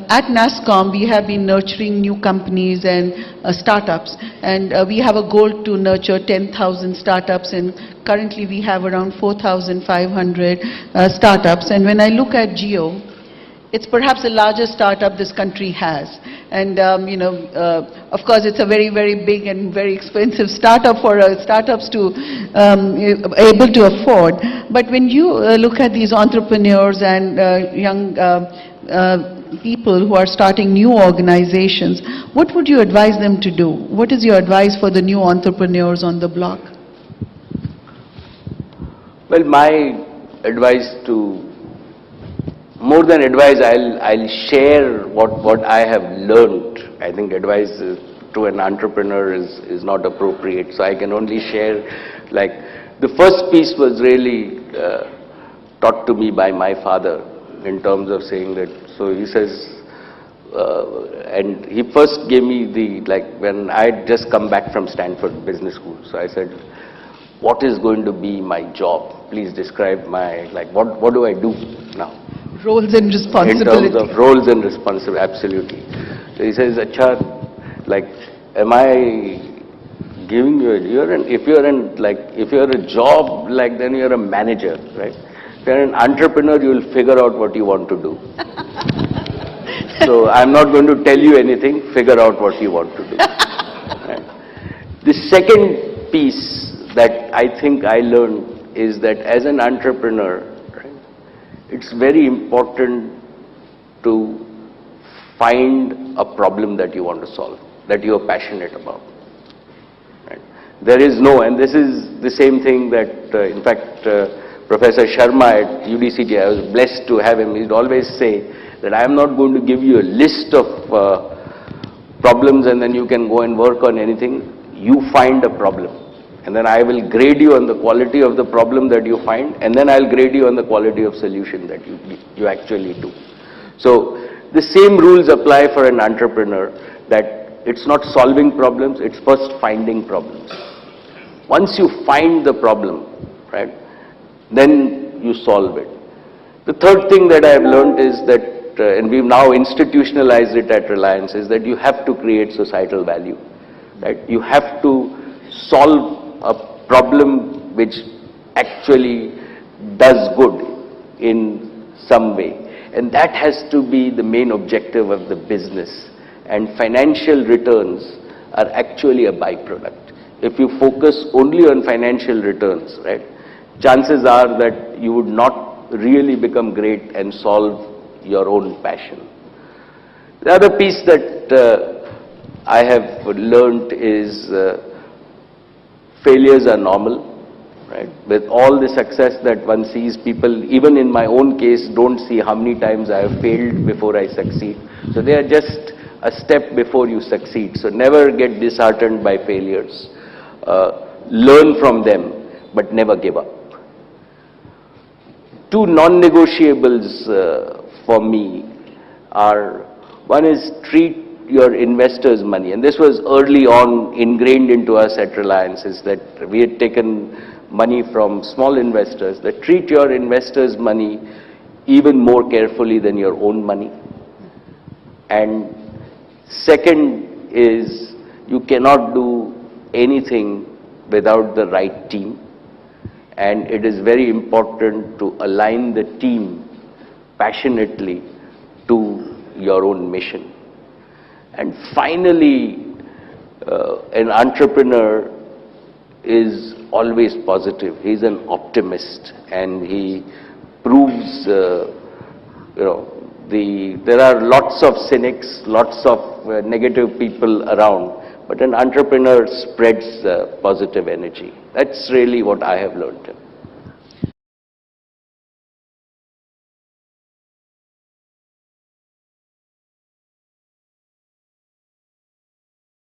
At Nasscom, we have been nurturing new companies and startups, and we have a goal to nurture 10,000 startups, and currently we have around 4,500 startups. And when I look at Geo, it's perhaps the largest startup this country has. And, of course, it's a very, very big and very expensive startup for startups to able to afford. But when you look at these entrepreneurs and young people who are starting new organizations, what would you advise them to do? What is your advice for the new entrepreneurs on the block? Well, my advice to, more than advice, I'll share what I have learned. I think advice to an entrepreneur is not appropriate, so I can only share, like, the first piece was really taught to me by my father, in terms of saying that, so he says, and he first gave me the, like, when I had just come back from Stanford Business School, so I said, what is going to be my job? Please describe my, like, what do I do now? Roles and responsibilities. In terms of roles and responsibility, absolutely. So he says, Acha, like, am I giving you, if you're a job, like, then you're a manager, right? If you're an entrepreneur, you'll figure out what you want to do. So I'm not going to tell you anything, figure out what you want to do. Right? The second piece that I think I learned is that as an entrepreneur, right, it's very important to find a problem that you want to solve, that you are passionate about. Right? There is no, and this is the same thing that, in fact, Professor Sharma at UDCT, I was blessed to have him. He'd always say that I am not going to give you a list of problems and then you can go and work on anything. You find a problem, and then I will grade you on the quality of the problem that you find, and then I'll grade you on the quality of solution that you actually do. So the same rules apply for an entrepreneur, that it's not solving problems, it's first finding problems. Once you find the problem, right, then you solve it. The third thing that I have learned is that, and we've now institutionalized it at Reliance, is that you have to create societal value. Right? You have to solve a problem which actually does good in some way. And that has to be the main objective of the business. And financial returns are actually a byproduct. If you focus only on financial returns, right, chances are that you would not really become great and solve your own passion. The other piece that I have learned is failures are normal. Right? With all the success that one sees, people, even in my own case, don't see how many times I have failed before I succeed. So they are just a step before you succeed. So never get disheartened by failures. Learn from them, but never give up. Two non-negotiables for me are, one is treat your investors' money, and this was early on ingrained into us at Reliance, is that we had taken money from small investors, that treat your investors' money even more carefully than your own money. And second is, you cannot do anything without the right team, and it is very important to align the team passionately to your own mission. And finally, an entrepreneur is always positive. He's an optimist, and he proves, there are lots of cynics, lots of negative people around, but an entrepreneur spreads positive energy. That's really what I have learned.